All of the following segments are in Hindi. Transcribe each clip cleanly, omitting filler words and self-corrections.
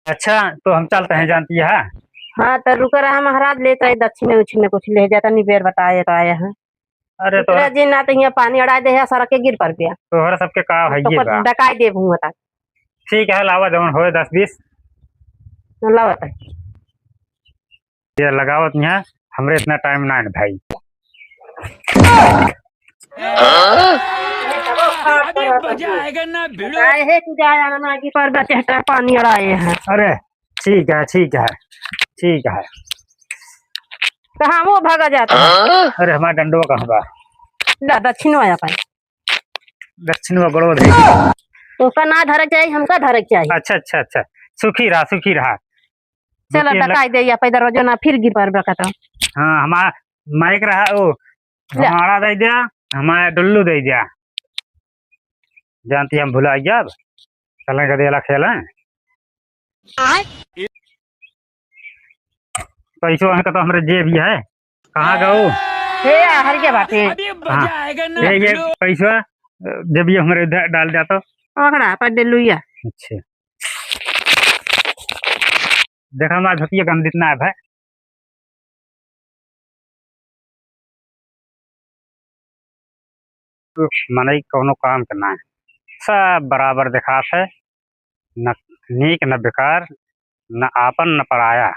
अच्छा तो हम चलते हैं, जानती है। हाँ तो रुक रहा महाराज लेता है दक्षिण उछिने कुछ ले जाता नहीं बेर बताए आया है। अरे दूसरा दिन ना तो यहाँ पानी अड़ा दे है सड़क के गिर पड़ गया तोहरा सबके का है तो ये बा। डकाई दे बता ठीक है, लावा जवन हो 10-20 ला बता ये लगावत यहाँ। हमरे इतना टाइम ना है भाई। अभी मजा आएगा ना भिड़ो है तू जाया ना की पर बचे पानी अड़ाए हैं। अरे ठीक है ठीक है ठीक है। कहाँ वो भागा जाता है। अरे हमारा डंडो कहाँ बा। ला दक्षिण आया पाए दक्षिण में बड़ो धरी। तो का ना धरक चाहिए हमका धरक चाहिए। अच्छा अच्छा अच्छा, सुखी रहा सुखी रहा। चलो डकाई दे या पैदल रोजो ना फिर गिर पर बकता। हाँ हमारा माइक रहा ओ हमारा दे दिया, हमारा डुल्लू दे दिया। जानती हम भुला गया। अब चलें गदेला खेलें। पैसों का तो हमारे जेब ही है। कहाँ गो हे हर के बात है। हाँ ये पैसा जब ये हमारे इधर डाल जाता। ओकड़ा पर दिलुया। अच्छा देखा हमारा धोतिया गंद इतना है भाई। मन कोनो काम करना है, सब बराबर दिखात है। न नीक न बेकार, न आपन न पराया।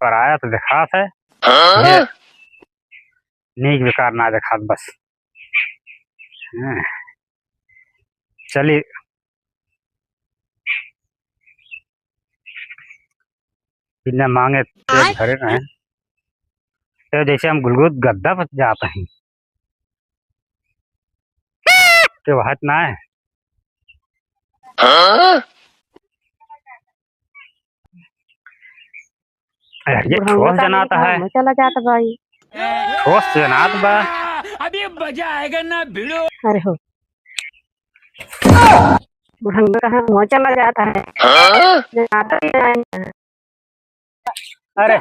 पराया तो दिखात है, ये नीक बेकार ना दिखात बस। चलिए बिना मांगे पेट भरे रहे तो जैसे हम गुलगुत गद्दा पर जाते हैं तो हट ना है। ये ठोस जनाता है। चला जाता भाई ठोस जनात बा। अभी मजा आएगा ना भिड़ो। अरे हो बुढ़ंगा कहाँ मुँह चला जाता है। जाता ही नहीं है। अरे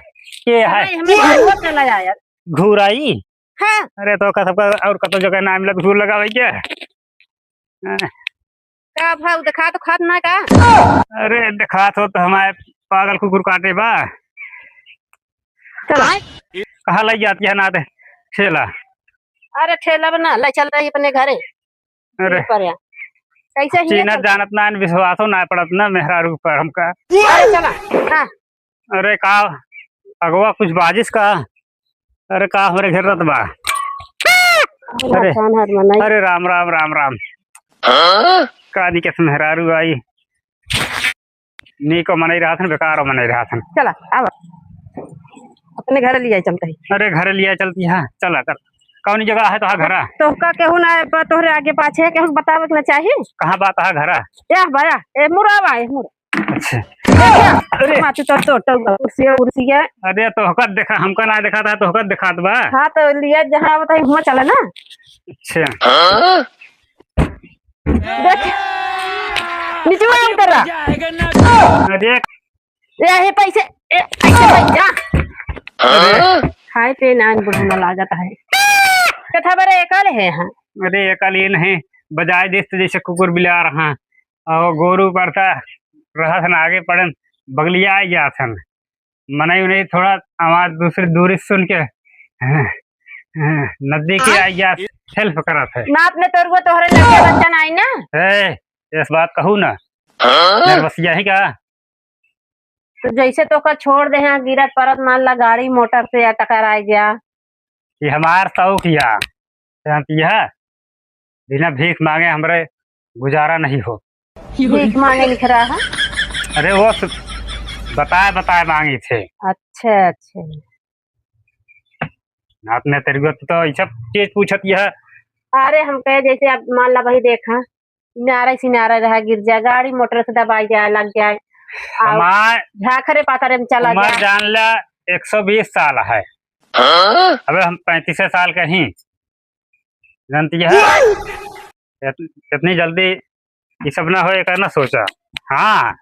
ये है हमें चला जाया घूराई। हाँ अरे तो का सबका और कतो जगह नाम लग घूर लगा भाई क्या। का भाव दिखा तो खात ना का। अरे दिखा तो हमारे पागल कुकुर काटे बा। चलो कहाँ लग जाती है ना दे ठेला। अरे ठेला बना ले चल रही अपने घरे। अरे कैसे ही चीनत जानत ना विश्वासो ना पड़त ना मेहरारू पर हमका। अरे चला हाँ अरे का अगवा कुछ बाजिश का। अरे का हमारे घर रत बा। अरे राम राम राम राम। कादी के मेहरारू आई नी को मनाई रहा था बेकार मनाई रहा था। चला अब अपने घर लिया चलते ही। अरे घर लिया चलती है चला चल। कौन जगह है तो घर तो का केहू ना तोहरे आगे पाछे केहू बतावे के चाहिए। कहाँ बात है घर या भया ए मुरावा ए मुर। अच्छा अरे माचू तो कुर्सी है। अरे तो हकत देखा हमका ना देखा था तो हकत दिखात बा। हाँ तो लिया जहाँ बताई हुआ चला ना। अच्छा देख नीचे में कर रहा। अरे ये पैसे पैसा खाए पे ना बुढ़ा लागत है कथा बरे एकल है। हाँ अरे एकल ये नहीं बजाय देश तो जैसे कुकुर बिला रहा और गोरू पड़ता रहा था आगे पड़न बगलिया आई जा सन मनाई उन्हें थोड़ा आवाज दूसरी दूरी सुन के नजदीकी आई जा हेल्प करा थे ना अपने तोरगो तोहरे लगे बच्चा नहीं ना है इस बात कहूँ ना बस यही का। तो जैसे तो का छोड़ दे हैं गिरत परत मान ला गाड़ी मोटर से या टकराई गया। ये हमार शौक किया बिना भीख मांगे हमरे गुजारा नहीं हो। भीख मांगे लिख रहा है। अरे वो बताए बताए मांगी थे। अच्छा अच्छा आपने तेरे तो ये सब चीज पूछत यह। अरे हम कहे जैसे अब मान ला भाई देखा नारा सिनारा रहा गिर जाए गाड़ी मोटर से दबाई जाए लग जाए झाखरे पाथरे में चला जाए। जान ला 120 साल है। अबे हम 35 साल के ही जानती है। इतनी जल्दी ये सब ना हो करना सोचा। हाँ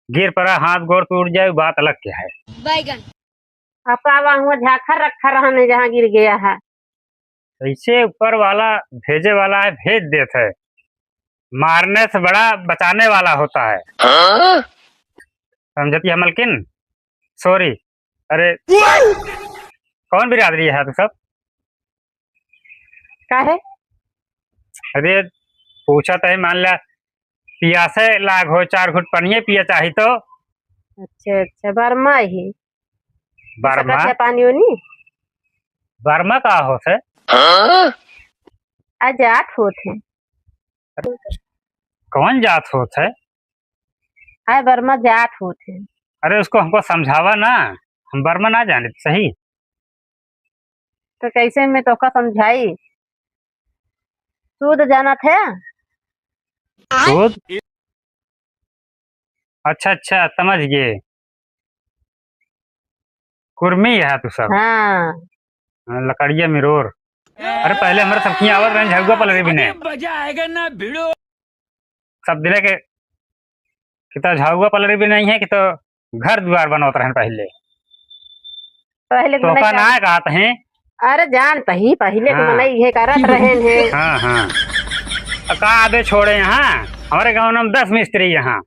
गिर पड़ा हाथ गोड़ टूट जाए बात अलग क्या है। बैगन आपका वहाँ झाखर रखा रहने जहाँ गिर गया है। ऐसे ऊपर वाला भेजे वाला है भेज देते है मारने से बड़ा बचाने वाला होता है। समझती है मलकिन। सॉरी। अरे कौन बिरादरी है तू सब? का है? अरे पूछा तो है, मान लिया पियासे लाग हो 4 घुट पनिए पिया चाही तो। अच्छा अच्छा, बर्मा ही बर्मा? सकत है पानी उनी। बर्मा का होत है? आजाद होते कौन जात होत है? है, बर्मा जात होते। अरे उसको हमको समझावा ना, हम बर्मा ना जाने सही। तो कैसे मैं तो का समझाई? तू तो जाना थे। दूध? अच्छा अच्छा समझ गए। कुर्मी है तू सब। हाँ लकड़िया मिरोर। अरे पहले हमारे सबकी आवत रहे झगुआ पलरे भी ने अभी मजा आएगा ना भिड़ो। सब दिले के कि तो झाउआ पलरे भी नहीं है कि तो घर द्वार बनवत रहन पहले। पहले के तो मनई का का। ना कहत हैं। अरे जान पही पहले के हाँ। मनई ये करत रहे हैं। हाँ हाँ। का आबे छोड़े यहाँ हमारे गांव में 10 मिस्त्री यहाँ।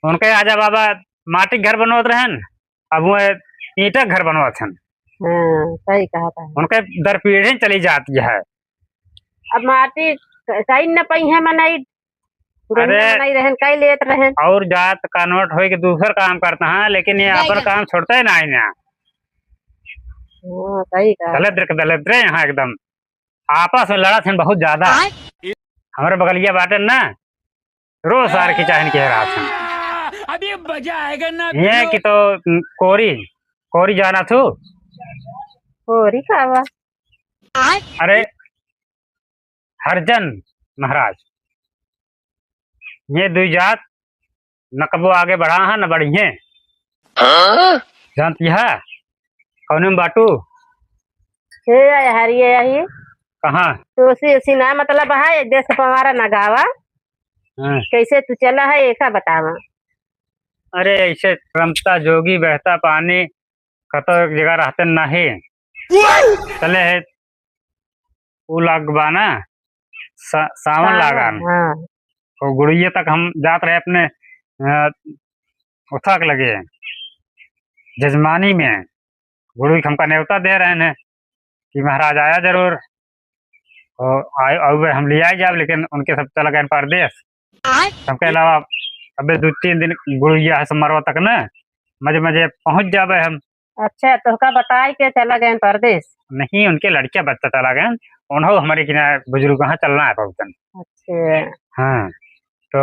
उनके आजा बाबा माटी घर बनवत रहन, अब वो ईंटा घर बनवत हन। हाँ सही कहा था। उनके दर पीढ़ी चली जाती है। अब माटी कहीं न पही है मनई। पुरानी अरे मनई रहन कई लेत रहन। और जात कन्वर्ट हो के दूसर काम करता है, लेकिन ये अपन काम छोड़ते है ना ना। हाँ सही कहा। दलित रे यहाँ एकदम आपस में लड़ा थे बहुत ज्यादा। हमारे बगलिया बाटे ना रोज सार की चाहन के रात है। अभी मजा आएगा ना ये भिड़ो। कि तो कोरी कोरी जाना थू। होरी खावा। अरे हरजन महाराज, ये दुई जात न कबो आगे बढ़ा है न बढ़ी है। जानती है कौन में बाटू? हे हरिये यही कहाँ? तो उसी ना मतलब है देश हमारा नगावा। हाँ। कैसे तू चला है ऐसा बतावा। अरे ऐसे रमता जोगी बहता पानी कतो एक जगह रहते नहीं। चले है वो लागबाना सावन लागन हाँ तो गुड़िया तक हम जात रहे अपने उथक लगे जजमानी में। गुरु हमका न्योता दे रहे हैं कि महाराज आया जरूर और हम ले आए जाब, लेकिन उनके सब चला गए परदेश। सबके अलावा अबे 2-3 दिन गुड़िया है मरवा तक न मजे मजे पहुंच जाबे हम। अच्छा तो का बताई के चला गए परदेश। नहीं उनके लड़किया बच्चा चला गए, उन्होंने हमारे किनारे बुजुर्ग कहाँ चलना है बहुतन। अच्छा हाँ तो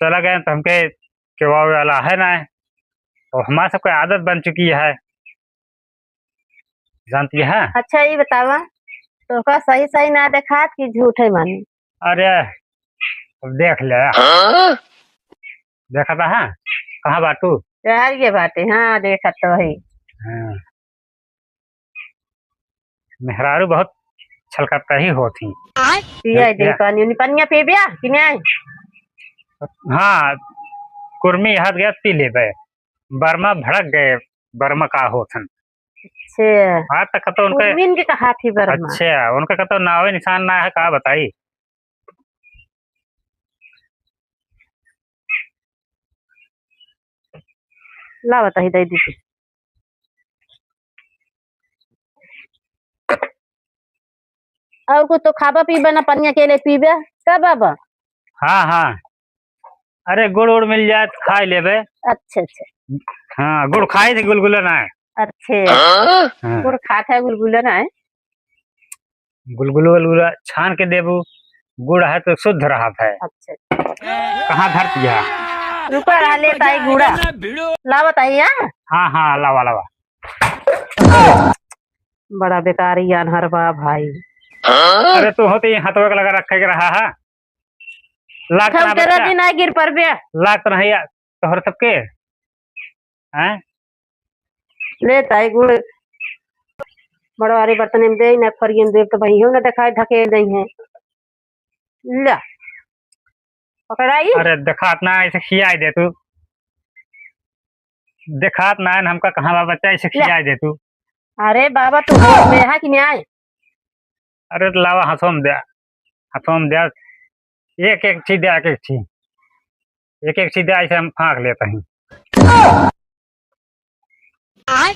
चला गए तो हमके केवा वाला है ना, तो हमारे सबको आदत बन चुकी है, जानती है। अच्छा ये बतावा तो का सही सही ना देखात कि झूठे मानी। अरे अब देख ले देखा था। हाँ कहाँ बाटू? यार ये बातें हाँ देखा तो है। हाँ मेहरारू बहुत छलकता ही होती। पिया दे पानी उनी पनिया पी बिया कि नहीं। हाँ कुर्मी हाथ गया पी ले बे। बर्मा भड़क गए बर्मा का होथन। अच्छा हाँ तक तो उनके उर्मिन के कहा थी बर्मा। अच्छा उनका कतो नावे निशान ना है, कहा बताई। ला बताई दे दी और कुछ तो खाबा पीबा ना पनिया के लिए पीबे का बाबा। हाँ हाँ अरे गुड़ उड़ मिल जाए तो खा ले बे। अच्छा अच्छा हाँ गुड़ खाए थे गुलगुला ना है। अच्छे हाँ। गुड़ खाता है गुलगुला ना है। गुलगुलो वलगुला छान के देबू, गुड़ है तो शुद्ध रहा है। अच्छा कहाँ धर दिया? रुका रहा लेता है गुड़ा ना भिड़ो। ला बताइए। हाँ हाँ लावा लावा। बड़ा बेकार ही अनहर बा भाई। अरे तू होती हाथों लगा रखे के रहा है। लाग सब तेरा दिन ना गिर पर बे लाग तो नहीं तोहर सबके हैं। लेता है गुड़ बड़वारी बर्तन में दे ना फरियन देव तो भाई ना दिखाई ढकेल नहीं है। ला पकड़ाई। अरे देखात ना ऐसे खियाई दे तू, देखात ना हमका कहाँ बा बच्चा ऐसे खियाई दे तू। अरे बाबा तू में है कि नहीं आए। अरे तो लावा हाथों में दे, हाथों में दे एक एक चीज दे, एक एक चीज एक एक सीधे ऐसे हम फाँक लेते हैं।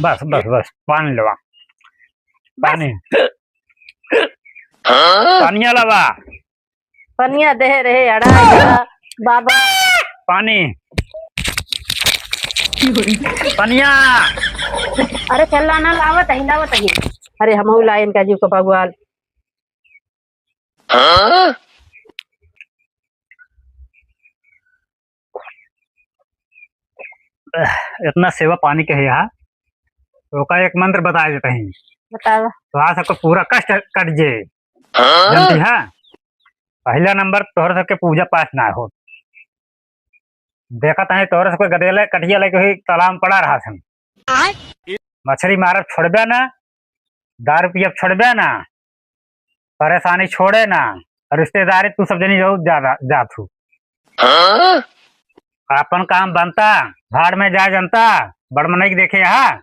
बस बस बस पानी लवा, पानी पानिया लवा, पनिया दे रहे अड़ा बाबा। पानी पनिया। अरे चल ना लावत ही। अरे हम लाइन का जीव को भगवान। इतना सेवा पानी के है यहाँ, तो का एक मंत्र बता देते हैं, बतावा। तो आज सबको पूरा कष्ट कट जे। जानती है, पहला नंबर तोहर सबके पूजा पाठ ना हो। देखा था तोहर सबके गदेले कटिया लेके ही तालाब में पड़ा रहा था। मछली मारब छोड़बे ना, दारू पियब छोड़बे ना, परेशानी छोड़े ना, रिश्तेदारी तू सब जनी बहुत ज्यादा जातू। अपन काम बनता, भाड़ में जा जनता, बड़मनई के देखे यहाँ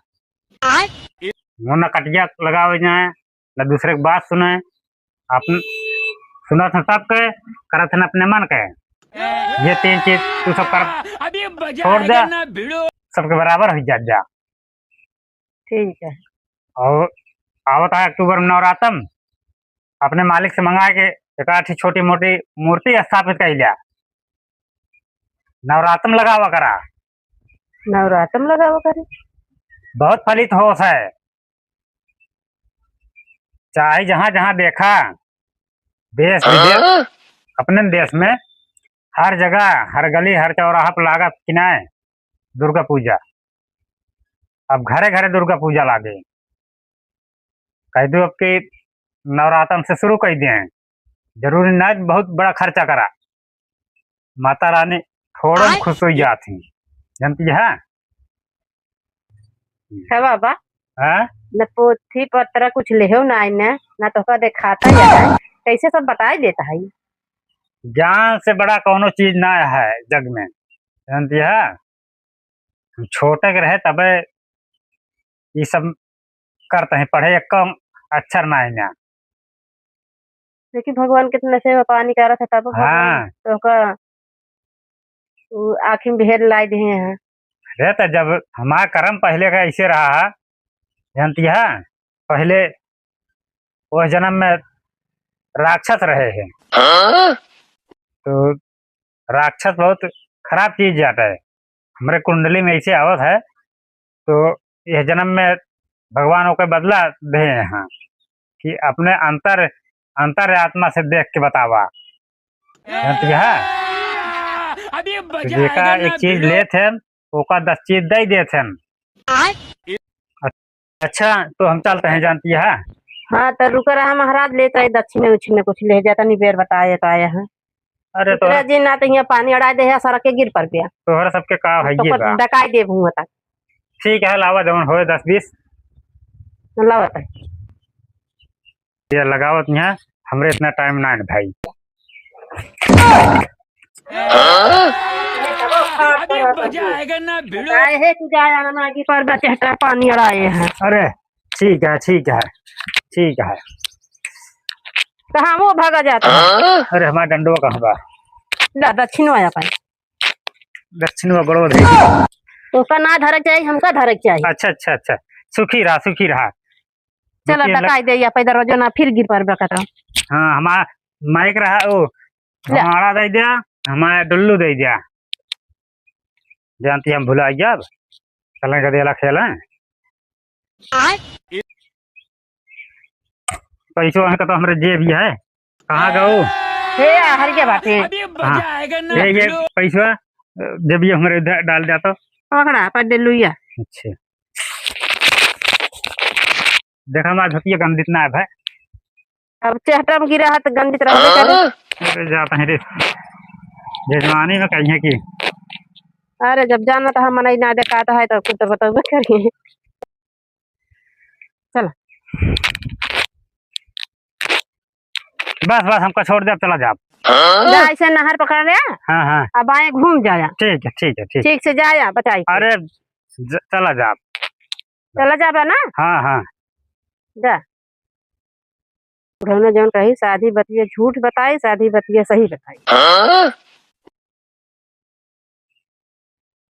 न कटिया लगावे जाए न दूसरे की बात सुने। अपन सुना था सबके, करत है अपने मन के। ये तीन चीज तू सब कर अभी मजा छोड़ दे, आएगा ना भिड़ो। सबके बराबर हो जा। ठीक है। और आवत है अक्टूबर में नवरात्रम, अपने मालिक से मंगा के एक आठी छोटी मोटी मूर्ति स्थापित कर लिया, नवरात्रम लगावा करा। नवरात्रम लगावा करे, बहुत फलित होश है। चाहे जहां जहां देखा, देश विदेश, अपने देश में हर जगह, हर गली, हर चौराहा पर लागत किनाए दुर्गा पूजा। अब घरे घरे दुर्गा पूजा लागे, कह दो अब की नवरात्रम से शुरू कर दिए। जरूरी ना बहुत बड़ा खर्चा करा, माता रानी थोड़ा खुश हो जाती, जानती है। है बाबा। हाँ? न पोथी पत्र कुछ लेहो ना इन्हें, ना तो का दिखाता ही है, कैसे सब बता ही देता है। ज्ञान से बड़ा कोनो चीज ना है जग में, जानती है। हम छोटे के रहे तबे ये सब करते हैं, पढ़े एक कम अक्षर ना है ना। लेकिन भगवान कितने सेवा पानी कर रहा था तब हाँ। तो का आखिर में भेद लाई दिए हैं। अरे तो जब हमारा कर्म पहले का ऐसे रहा, जानती है। पहले वो जन्म में राक्षस रहे हैं, तो राक्षस बहुत खराब चीज जाता है। हमारे कुंडली में ऐसे आवत है, तो यह जन्म में भगवान को बदला दे हैं कि अपने अंतर आत्मा से देख के बतावा, जानती है। अभी मजा देखा आएगा एक ना चीज भिड़ो। ले थे, ओका 10 चीज दे देते। अच्छा तो हम चलते हैं, जानती है। हाँ तो रुक रहा महाराज, लेता है दक्षिण उछिन कुछ ले जाता नहीं, बेर बताए तो आया है। अरे तो जी ना तो यहाँ पानी अड़ा दे है, सड़क के गिर पर गया तोहरा सबके का है तो ये बा। डकाई दे भूँ तक ठीक है, लावा जवन हो 10-20 लावत है। ये लगावत यहाँ, हमरे इतना टाइम ना है भाई। अभी मजा आएगा ना भिड़ो। आए है तू जाया ना नागी पर बचहटा पानी अड़ाए हैं। अरे ठीक है ठीक है ठीक है। तो हम वो भागा जाता है। अरे हमारा डंडो कहाँ बा? ला दक्षिण आया पानी, दक्षिण में बड़ो धरी। तो का ना धरक चाहिए, हमका धरक चाहिए। अच्छा अच्छा अच्छा, सुखी रहा। चलो डकाई दे या पैदल रोज ना फिर गिर पर बकता। हाँ हमारा माइक रहा, ओ हमारा दे दिया, हमारा डुल्लू दे दिया, जानती हम भुला गया। अब चलें गदेला खेलें। पैसों का तो हमारे जेब ही है, कहाँ गो? हे हर के बात है। अभी मजा आएगा ना ये भिड़ो। पैसा जब ये हमारे इधर डाल दिया तो पकड़ा पर दे लुइया। अच्छा देखा हमारा धोतिया गंदित ना है भाई। अब चहटा में गिरा है तो गंदित रहबे करे। अरे जाता है रे जजमानी में कहीं की। अरे जब जाना तो हम नहीं ना दिखाता है तो कुछ तो बताओ करिए। चलो बस हमको छोड़ दे, अब चला जा। जा ऐसे नहर पकड़ लिया, हाँ अब आए घूम जाया। ठीक है ठीक से जाया बताई। अरे चला जा। चला जाबा ना। हाँ जा उन्होंने जौन कही शादी बतिया झूठ बताई, शादी बतिया सही बताई।